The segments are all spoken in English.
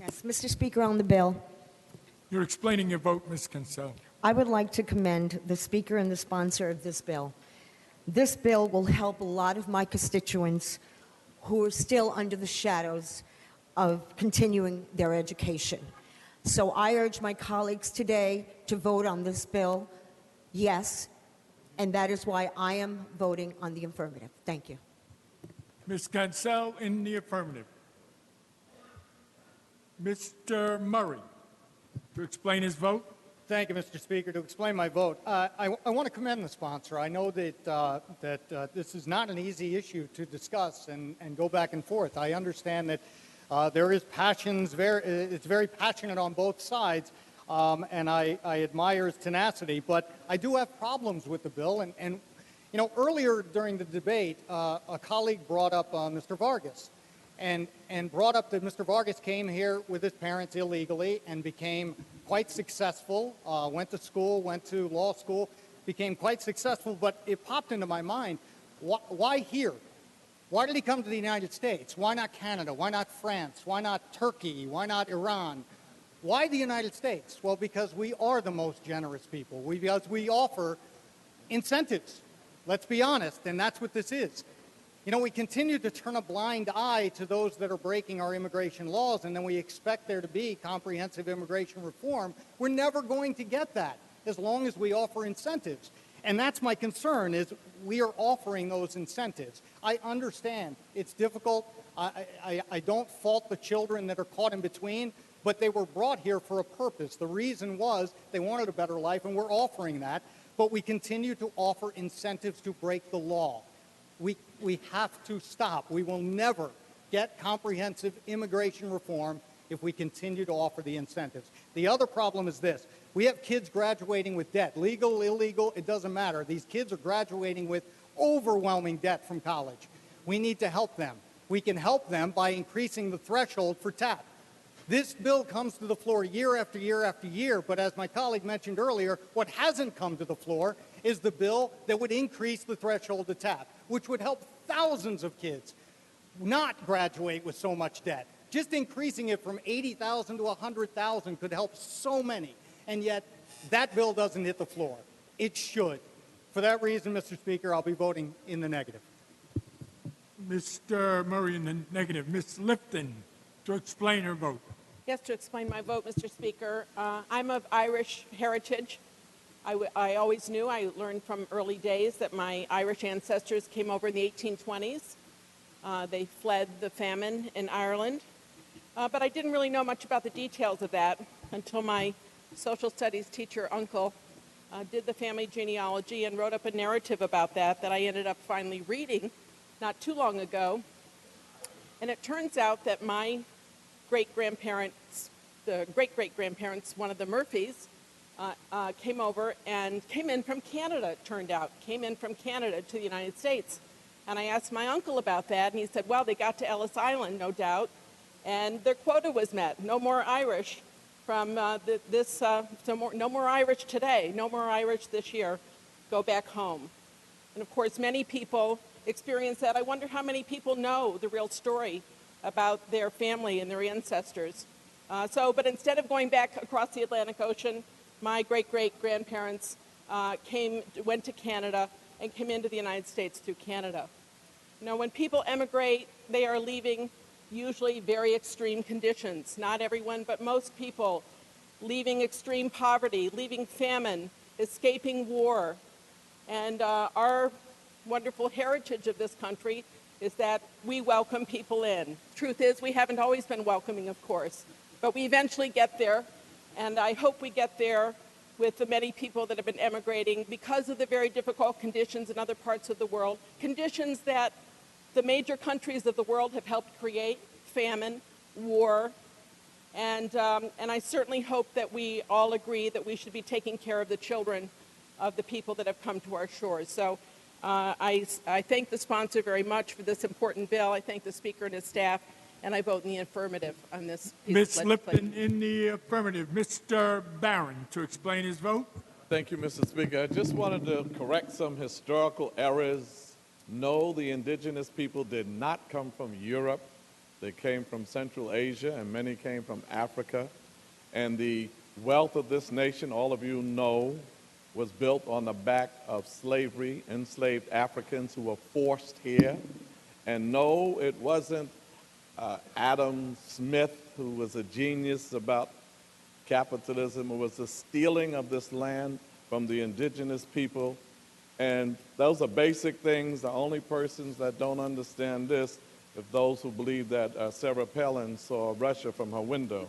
Yes, Mr. Speaker, on the bill, You're explaining your vote, Ms. Cancel. I would like to commend the Speaker and the sponsor of this bill. This bill will help a lot of my constituents who are still under the shadows of continuing their education. So I urge my colleagues today to vote on this bill, yes, and that is why I am voting on the affirmative. Thank you. Ms. Cancel in the affirmative. Mr. Murray to explain his vote. Thank you, Mr. Speaker. To explain my vote, I want to commend the sponsor. I know that this is not an easy issue to discuss and go back and forth. I understand that there is passions. It's very passionate on both sides, and I admire his tenacity. But I do have problems with the bill. And you know, earlier during the debate, a colleague brought up Mr. Vargas, and brought up that Mr. Vargas came here with his parents illegally and became quite successful, went to school, went to law school, became quite successful, but it popped into my mind, why here? Why did he come to the United States? Why not Canada? Why not France? Why not Turkey? Why not Iran? Why the United States? Well, because we are the most generous people. Because we offer incentives. Let's be honest, and that's what this is. You know, we continue to turn a blind eye to those that are breaking our immigration laws, and then we expect there to be comprehensive immigration reform. We're never going to get that as long as we offer incentives. And that's my concern, is we are offering those incentives. I understand it's difficult. I don't fault the children that are caught in between, but they were brought here for a purpose. The reason was they wanted a better life, and we're offering that. But we continue to offer incentives to break the law. We have to stop. We will never get comprehensive immigration reform if we continue to offer the incentives. The other problem is this. We have kids graduating with debt. Legal, illegal, it doesn't matter. These kids are graduating with overwhelming debt from college. We need to help them. We can help them by increasing the threshold for TAP. This bill comes to the floor year after year after year, but as my colleague mentioned earlier, what hasn't come to the floor is the bill that would increase the threshold to TAP, which would help thousands of kids not graduate with so much debt. Just increasing it from 80,000 to 100,000 could help so many, and yet that bill doesn't hit the floor. It should. For that reason, Mr. Speaker, I'll be voting in the negative. Mr. Murray in the negative. Ms. Lifton to explain her vote. Yes, to explain my vote, Mr. Speaker. I'm of Irish heritage. I always knew, I learned from early days that my Irish ancestors came over in the 1820s. They fled the famine in Ireland. But I didn't really know much about the details of that until my social studies teacher uncle did the family genealogy and wrote up a narrative about that I ended up finally reading not too long ago. And it turns out that my great-grandparents, the great-great-grandparents, one of the Murphys, came over and came in from Canada, it turned out, came in from Canada to the United States. And I asked my uncle about that, and he said, well, they got to Ellis Island, no doubt, and their quota was met. No more Irish from no more Irish today, no more Irish this year, go back home. And of course, many people experience that. I wonder how many people know the real story about their family and their ancestors. But instead of going back across the Atlantic Ocean, my great-great-grandparents went to Canada and came into the United States through Canada. You know, when people emigrate, they are leaving usually very extreme conditions. Not everyone, but most people leaving extreme poverty, leaving famine, escaping war. And our wonderful heritage of this country is that we welcome people in. Truth is, we haven't always been welcoming, of course, but we eventually get there, and I hope we get there with the many people that have been emigrating because of the very difficult conditions in other parts of the world, conditions that the major countries of the world have helped create: famine, war, and I certainly hope that we all agree that we should be taking care of the children of the people that have come to our shores. So I thank the sponsor very much for this important bill. I thank the Speaker and his staff, and I vote in the affirmative on this piece Ms. of legislation. Lipton in the affirmative. Mr. Barron to explain his vote. Thank you, Mr. Speaker. I just wanted to correct some historical errors. No, the indigenous people did not come from Europe. They came from Central Asia, and many came from Africa. And the wealth of this nation, all of you know, was built on the back of slavery, enslaved Africans who were forced here. And no, it wasn't Adam Smith who was a genius about capitalism. It was the stealing of this land from the indigenous people. And those are basic things. The only persons that don't understand this are those who believe that Sarah Palin saw Russia from her window.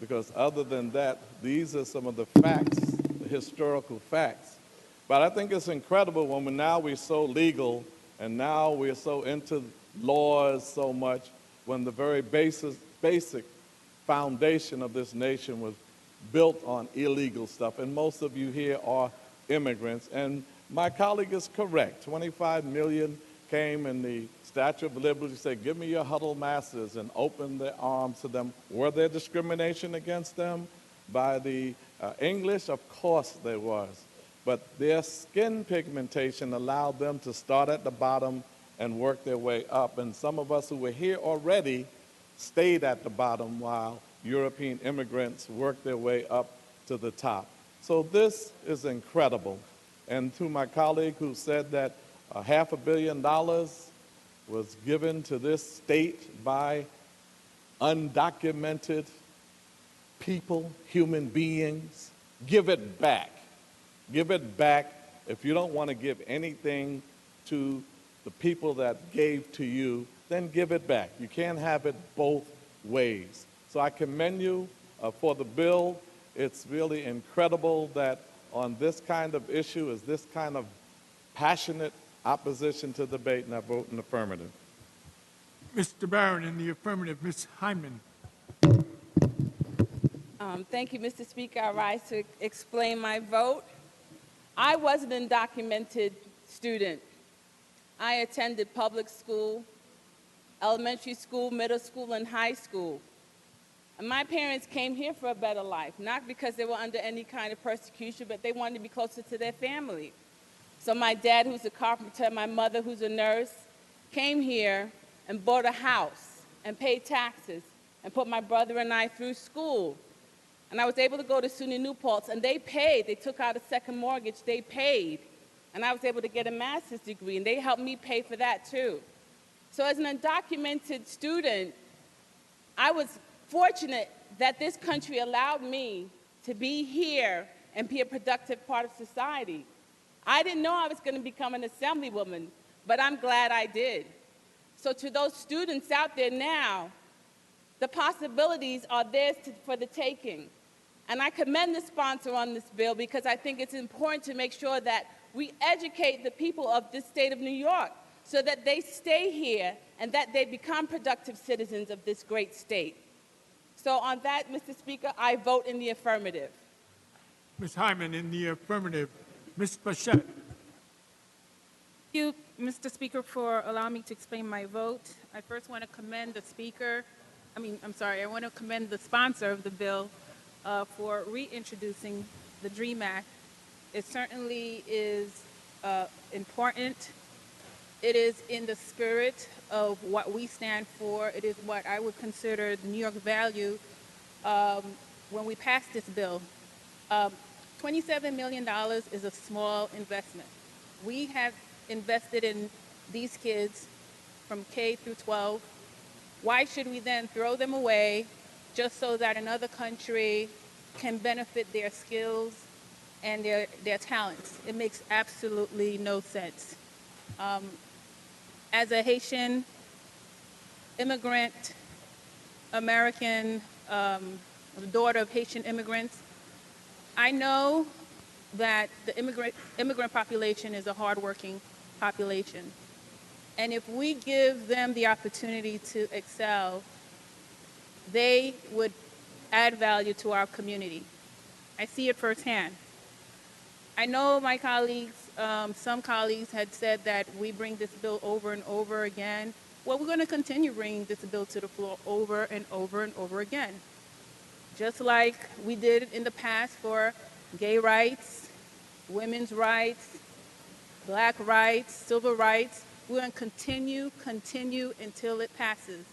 Because other than that, these are some of the facts, the historical facts. But I think it's incredible when now we're so legal and now we're so into laws so much, when the very basic foundation of this nation was built on illegal stuff. And most of you here are immigrants. And my colleague is correct. 25 million came, and the Statue of Liberty said, give me your huddled masses, and opened their arms to them. Were there discrimination against them by the English? Of course there was. But their skin pigmentation allowed them to start at the bottom and work their way up. And some of us who were here already stayed at the bottom while European immigrants worked their way up to the top. So this is incredible. And to my colleague who said that $500 million was given to this state by undocumented people, human beings, give it back. Give it back. If you don't want to give anything to the people that gave to you, then give it back. You can't have it both ways. So I commend you for the bill. It's really incredible that on this kind of issue is this kind of passionate opposition to debate, and I vote in affirmative. Mr. Barron, in the affirmative. Ms. Hyman. Thank you, Mr. Speaker. I rise to explain my vote. I was an undocumented student. I attended public school, elementary school, middle school, and high school. And my parents came here for a better life, not because they were under any kind of persecution, but they wanted to be closer to their family. So my dad, who's a carpenter, my mother, who's a nurse, came here and bought a house and paid taxes and put my brother and I through school. And I was able to go to SUNY Newport, and they paid. They took out a second mortgage. They paid. And I was able to get a master's degree, and they helped me pay for that, too. So as an undocumented student, I was fortunate that this country allowed me to be here and be a productive part of society. I didn't know I was going to become an assemblywoman, but I'm glad I did. So to those students out there now, the possibilities are theirs for the taking. And I commend the sponsor on this bill because I think it's important to make sure that we educate the people of this state of New York so that they stay here and that they become productive citizens of this great state. So on that, Mr. Speaker, I vote in the affirmative. Ms. Hyman, in the affirmative. Ms. Plachette. Thank you, Mr. Speaker, for allowing me to explain my vote. I first want to commend the speaker. I want to commend the sponsor of the bill for reintroducing the DREAM Act. It certainly is important. It is in the spirit of what we stand for. It is what I would consider the New York value when we pass this bill. $27 million is a small investment. We have invested in these kids from K through 12. Why should we then throw them away just so that another country can benefit their skills and their talents? It makes absolutely no sense. As a Haitian immigrant, American, daughter of Haitian immigrants, I know that the immigrant population is a hardworking population. And if we give them the opportunity to excel, they would add value to our community. I see it firsthand. I know my colleagues, some colleagues had said that we bring this bill over and over again. Well, we're going to continue bringing this bill to the floor over and over and over again. Just like we did in the past for gay rights, women's rights, black rights, civil rights. We're going to continue until it passes.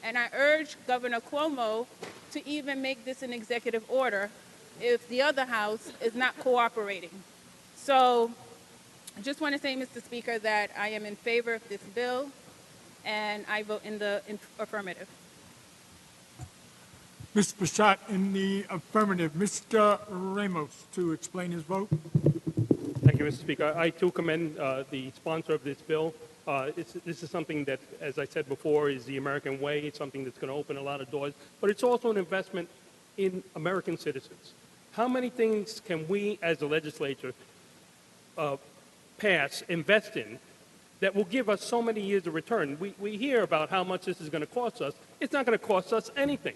And I urge Governor Cuomo to even make this an executive order if the other house is not cooperating. So I just want to say, Mr. Speaker, that I am in favor of this bill, and I vote in the affirmative. Ms. Bashat in the affirmative. Mr. Ramos to explain his vote. Thank you, Mr. Speaker. I too commend the sponsor of this bill. This is something that, as I said before, is the American way. It's something that's going to open a lot of doors, but it's also an investment in American citizens. How many things can we, as the legislature, pass, invest in, that will give us so many years of return? We hear about how much this is going to cost us. It's not going to cost us anything.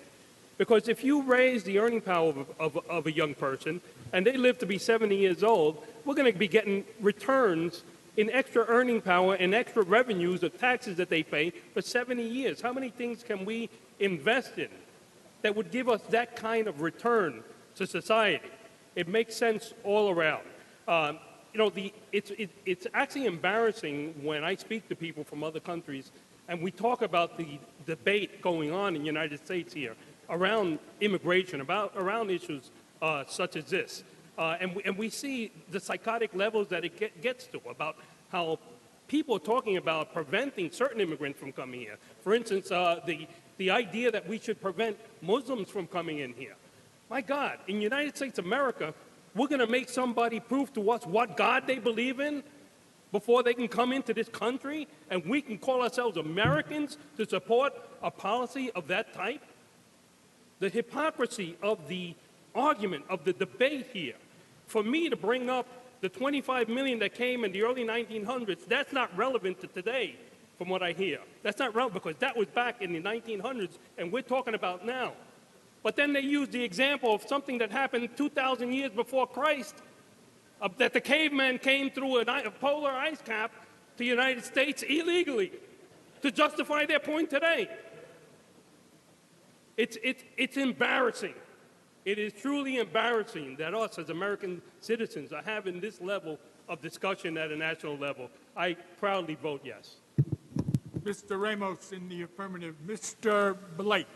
Because if you raise the earning power of a young person and they live to be 70 years old, we're going to be getting returns in extra earning power and extra revenues of taxes that they pay for 70 years. How many things can we invest in that would give us that kind of return to society? It makes sense all around. It's actually embarrassing when I speak to people from other countries and we talk about the debate going on in the United States here around immigration, around issues such as this. And we see the psychotic levels that it gets to, about how people are talking about preventing certain immigrants from coming here. For instance, the idea that we should prevent Muslims from coming in here. My God, in the United States of America, we're going to make somebody prove to us what God they believe in before they can come into this country, and we can call ourselves Americans to support a policy of that type? The hypocrisy of the argument, of the debate here, for me to bring up the 25 million that came in the early 1900s, that's not relevant to today, from what I hear. That's not relevant because that was back in the 1900s, and we're talking about now. But then they use the example of something that happened 2,000 years before Christ, that the cavemen came through a polar ice cap to the United States illegally to justify their point today. It's embarrassing. It is truly embarrassing that us as American citizens are having this level of discussion at a national level. I proudly vote yes. Mr. Ramos in the affirmative. Mr. Blake.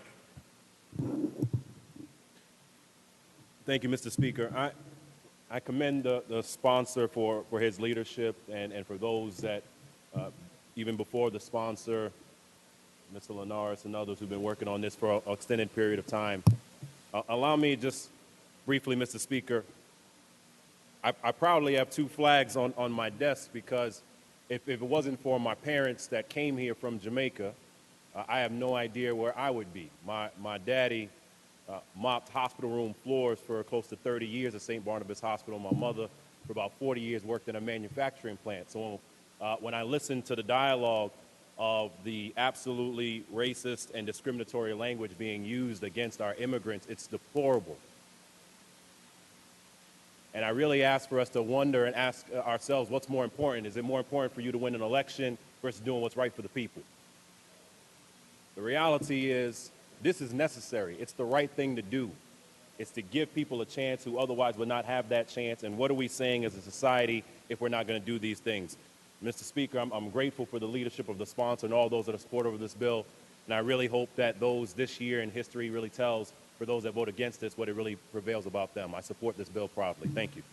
Thank you, Mr. Speaker. I commend the sponsor for his leadership and for those that, even before the sponsor, Mr. Linares and others who've been working on this for an extended period of time. Allow me just briefly, Mr. Speaker, I proudly have two flags on my desk because if it wasn't for my parents that came here from Jamaica, I have no idea where I would be. My daddy mopped hospital room floors for close to 30 years at St. Barnabas Hospital. My mother, for about 40 years, worked in a manufacturing plant. So when I listened to the dialogue of the absolutely racist and discriminatory language being used against our immigrants, it's deplorable. And I really ask for us to wonder and ask ourselves, what's more important? Is it more important for you to win an election versus doing what's right for the people? The reality is, this is necessary. It's the right thing to do. It's to give people a chance who otherwise would not have that chance. And what are we saying as a society if we're not going to do these things? Mr. Speaker, I'm grateful for the leadership of the sponsor and all those that are supportive of this bill. And I really hope that those this year in history really tells, for those that vote against this, what it really prevails about them. I support this bill proudly. Thank you.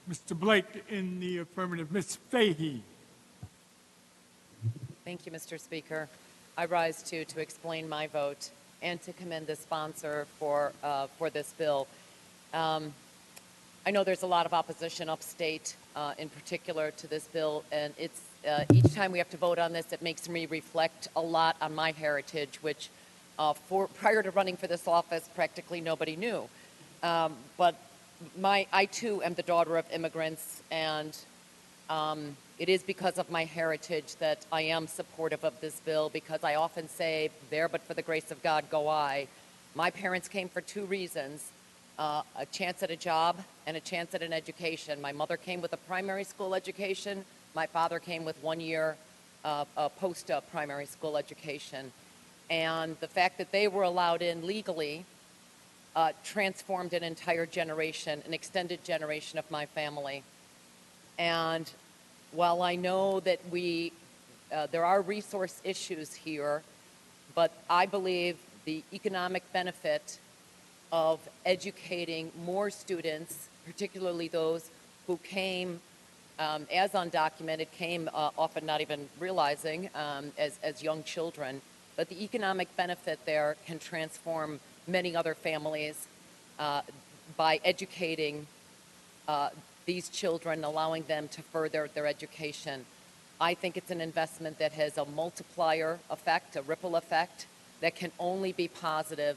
Mr. Blake in the affirmative. Ms. Fahey. Thank you, Mr. Speaker. I rise to explain my vote and to commend the sponsor for this bill. I know there's a lot of opposition upstate, in particular to this bill, and it's each time we have to vote on this, it makes me reflect a lot on my heritage, which prior to running for this office, practically nobody knew. But I too am the daughter of immigrants, and it is because of my heritage that I am supportive of this bill, because I often say, there but for the grace of God go I. My parents came for two reasons, a chance at a job and a chance at an education. My mother came with a primary school education. My father came with 1 year post-primary school education. And the fact that they were allowed in legally transformed an entire generation, an extended generation of my family. And while I know that there are resource issues here, but I believe the economic benefit of educating more students, particularly those who came as undocumented, came often not even realizing as young children, but the economic benefit there can transform many other families by educating these children, allowing them to further their education. I think it's an investment that has a multiplier effect, a ripple effect, that can only be positive.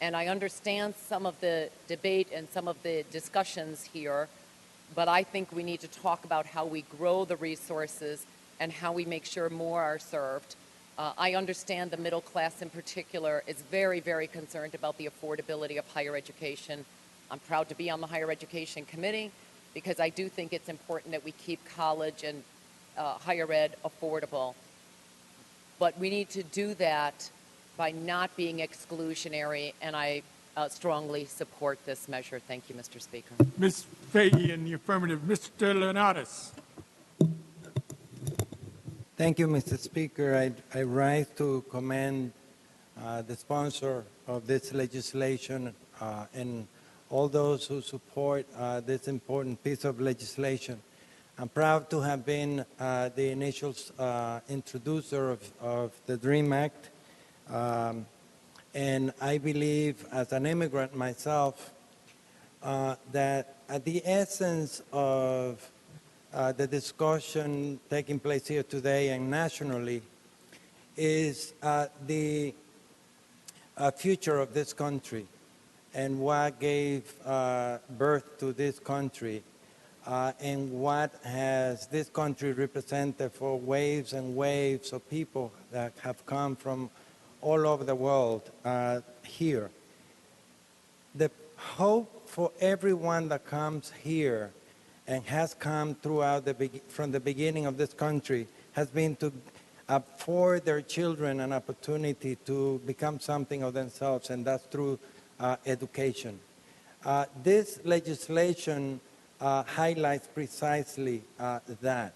And I understand some of the debate and some of the discussions here, but I think we need to talk about how we grow the resources and how we make sure more are served. I understand the middle class in particular is very, very concerned about the affordability of higher education. I'm proud to be on the Higher Education Committee because I do think it's important that we keep college and higher ed affordable. But we need to do that by not being exclusionary, and I strongly support this measure. Thank you, Mr. Speaker. Ms. Fahey in the affirmative. Mr. Leonardis. Thank you, Mr. Speaker. I rise to commend the sponsor of this legislation and all those who support this important piece of legislation. I'm proud to have been the initial introducer of the DREAM Act. And I believe, as an immigrant myself, that at the essence of the discussion taking place here today and nationally is the future of this country and what gave birth to this country and what has this country represented for waves and waves of people that have come from all over the world here. The hope for everyone that comes here and has come throughout from the beginning of this country has been to afford their children an opportunity to become something of themselves, and that's through education. This legislation highlights precisely that.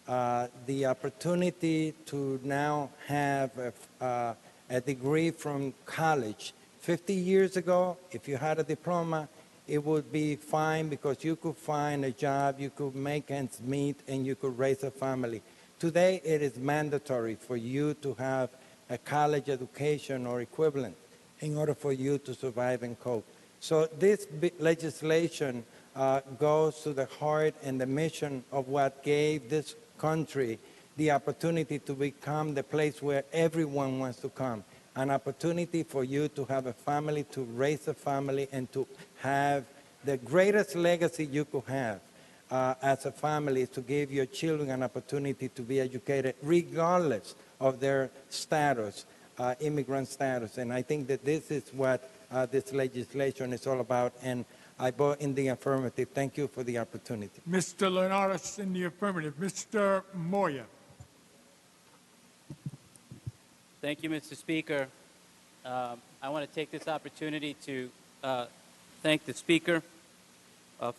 The opportunity to now have a degree from college. 50 years ago, if you had a diploma, it would be fine because you could find a job, you could make ends meet, and you could raise a family. Today, it is mandatory for you to have a college education or equivalent in order for you to survive and cope. So this legislation goes to the heart and the mission of what gave this country the opportunity to become the place where everyone wants to come. An opportunity for you to have a family, to raise a family, and to have the greatest legacy you could have as a family is to give your children an opportunity to be educated regardless of their status, immigrant status. And I think that this is what this legislation is all about, and I vote in the affirmative. Thank you for the opportunity. Mr. Leonardis in the affirmative. Mr. Moya. Thank you, Mr. Speaker. I want to take this opportunity to thank the Speaker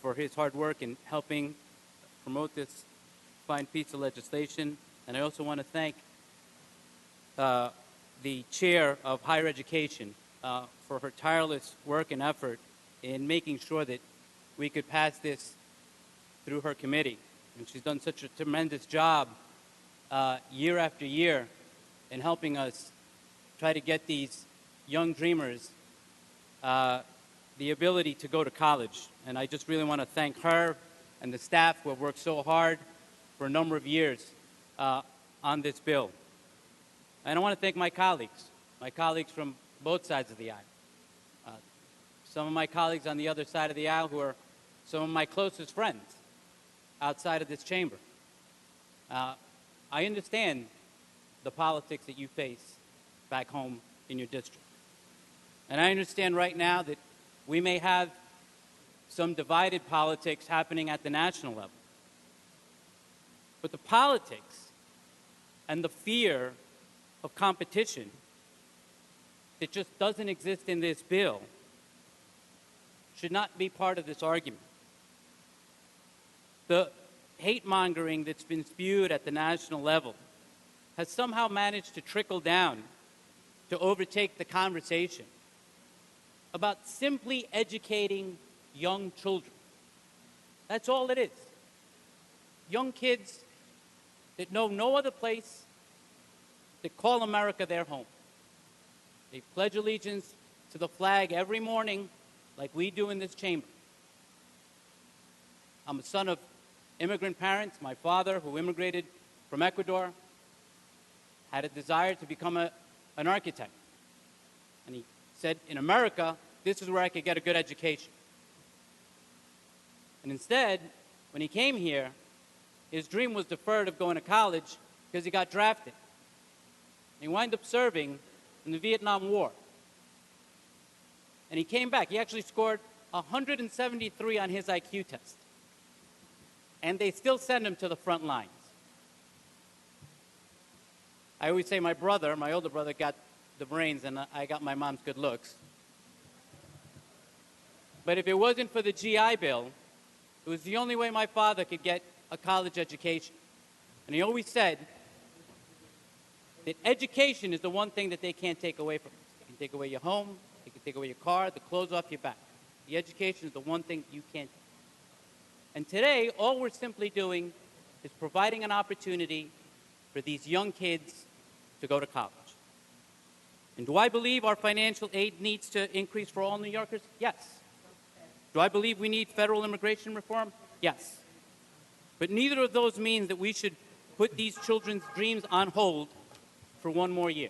for his hard work in helping promote this fine piece of legislation. And I also want to thank the Chair of Higher Education for her tireless work and effort in making sure that we could pass this through her committee. And she's done such a tremendous job year after year in helping us try to get these young dreamers the ability to go to college. And I just really want to thank her and the staff who have worked so hard for a number of years on this bill. And I want to thank my colleagues from both sides of the aisle. Some of my colleagues on the other side of the aisle who are some of my closest friends outside of this chamber. I understand the politics that you face back home in your district. And I understand right now that we may have some divided politics happening at the national level. But the politics and the fear of competition that just doesn't exist in this bill should not be part of this argument. The hate-mongering that's been spewed at the national level has somehow managed to trickle down to overtake the conversation about simply educating young children. That's all it is. Young kids that know no other place, that call America their home. They pledge allegiance to the flag every morning like we do in this chamber. I'm a son of immigrant parents. My father, who immigrated from Ecuador, had a desire to become an architect. And he said, in America, this is where I could get a good education. And instead, when he came here, his dream was deferred of going to college because he got drafted. He wound up serving in the Vietnam War. And he came back. He actually scored 173 on his IQ test. And they still send him to the front lines. I always say my older brother, got the brains and I got my mom's good looks. But if it wasn't for the GI Bill, it was the only way my father could get a college education. And he always said that education is the one thing that they can't take away from us. They can take away your home, they can take away your car, the clothes off your back. The education is the one thing you can't take. And today, all we're simply doing is providing an opportunity for these young kids to go to college. And do I believe our financial aid needs to increase for all New Yorkers? Yes. Do I believe we need federal immigration reform? Yes. But neither of those means that we should put these children's dreams on hold for one more year.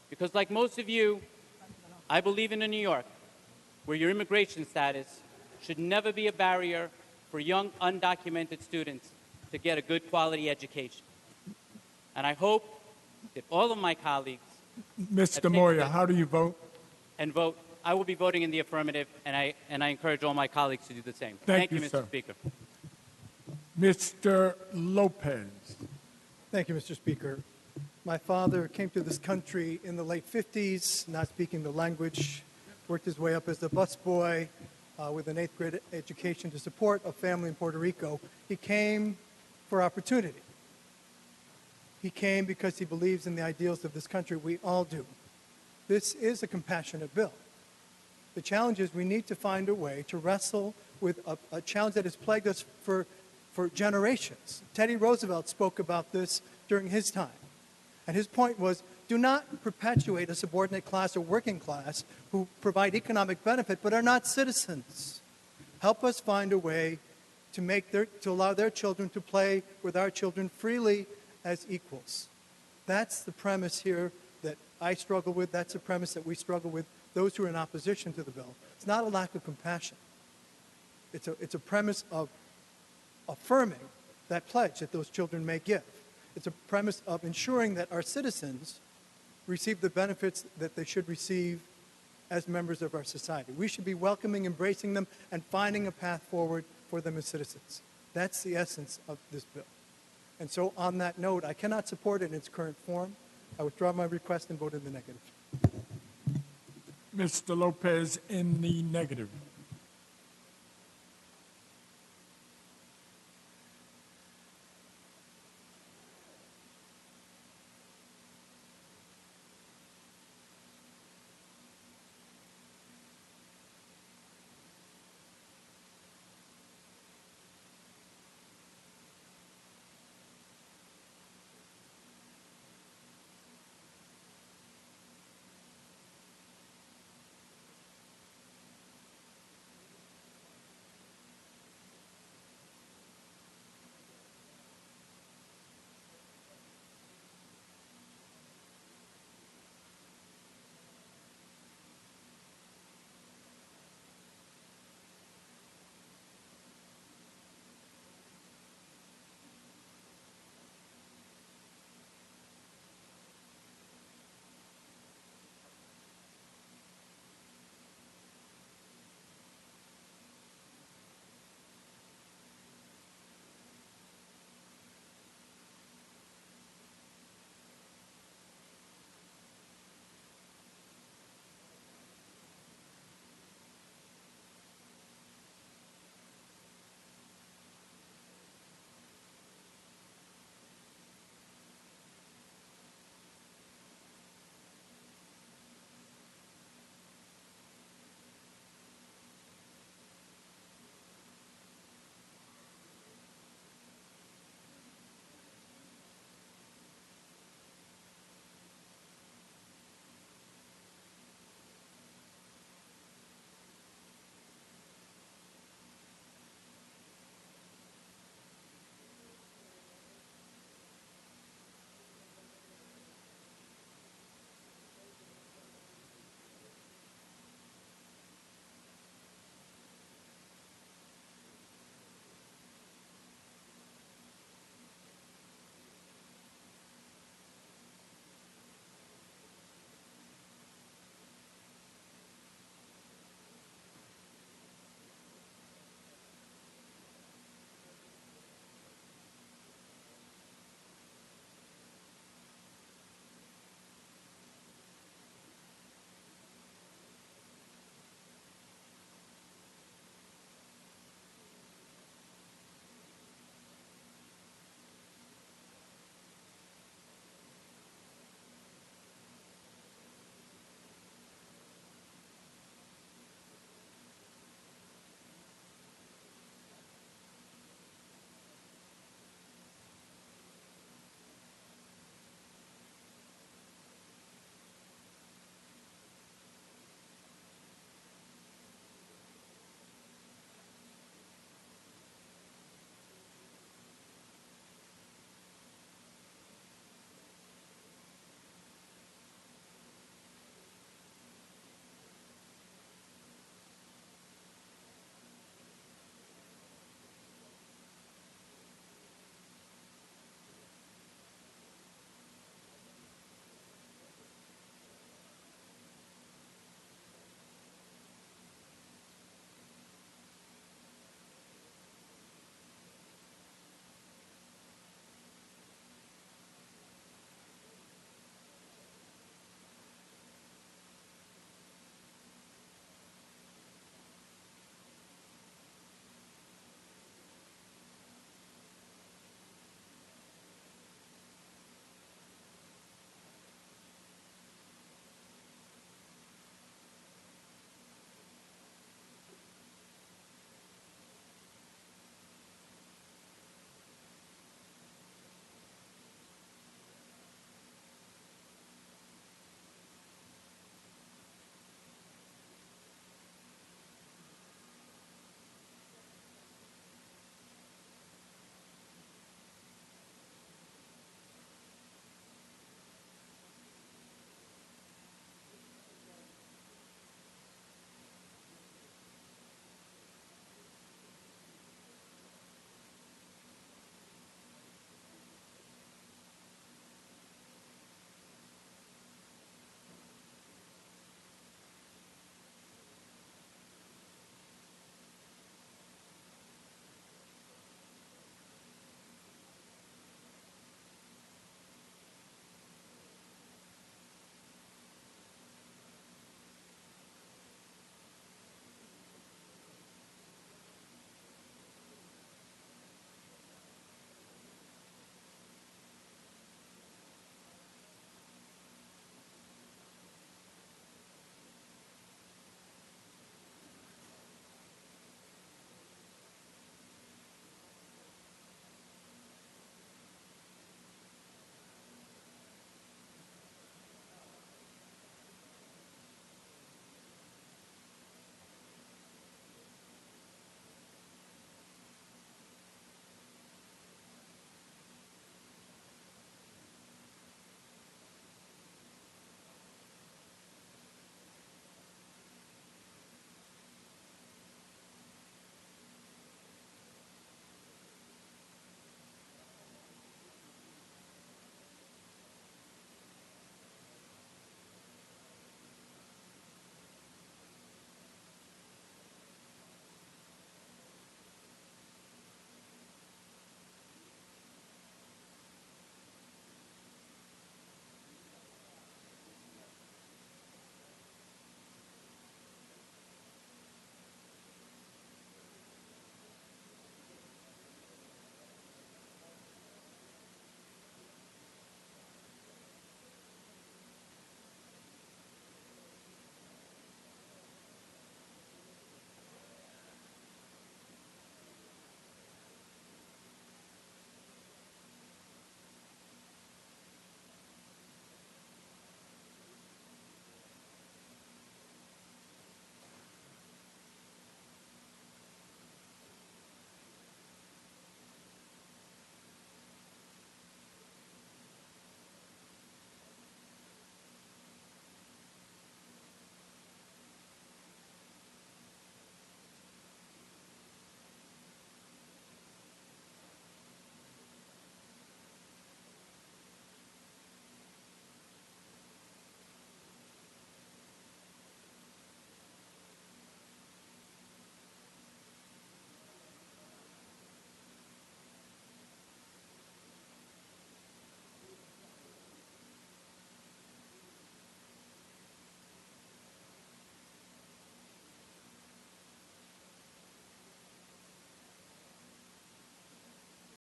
Because like most of you, I believe in a New York where your immigration status should never be a barrier for young undocumented students to get a good quality education. And I hope that all of my colleagues Mr. Moyer, how do you vote? and vote. I will be voting in the affirmative, and I encourage all my colleagues to do the same. Thank you, Mr. sir. Speaker. Mr. Lopez. Thank you, Mr. Speaker. My father came to this country in the late 50s, not speaking the language, worked his way up as a busboy with an 8th grade education to support a family in Puerto Rico. He came for opportunity. He came because he believes in the ideals of this country. We all do. This is a compassionate bill. The challenge is we need to find a way to wrestle with a challenge that has plagued us for generations. Teddy Roosevelt spoke about this during his time. And his point was, do not perpetuate a subordinate class or working class who provide economic benefit but are not citizens. Help us find a way to allow their children to play with our children freely as equals. That's the premise here that I struggle with. That's the premise that we struggle with, those who are in opposition to the bill. It's not a lack of compassion. It's a premise of affirming that pledge that those children may give. It's a premise of ensuring that our citizens receive the benefits that they should receive as members of our society. We should be welcoming, embracing them, and finding a path forward for them as citizens. That's the essence of this bill. And so on that note, I cannot support it in its current form. I withdraw my request and vote in the negative. Mr. Lopez in the negative.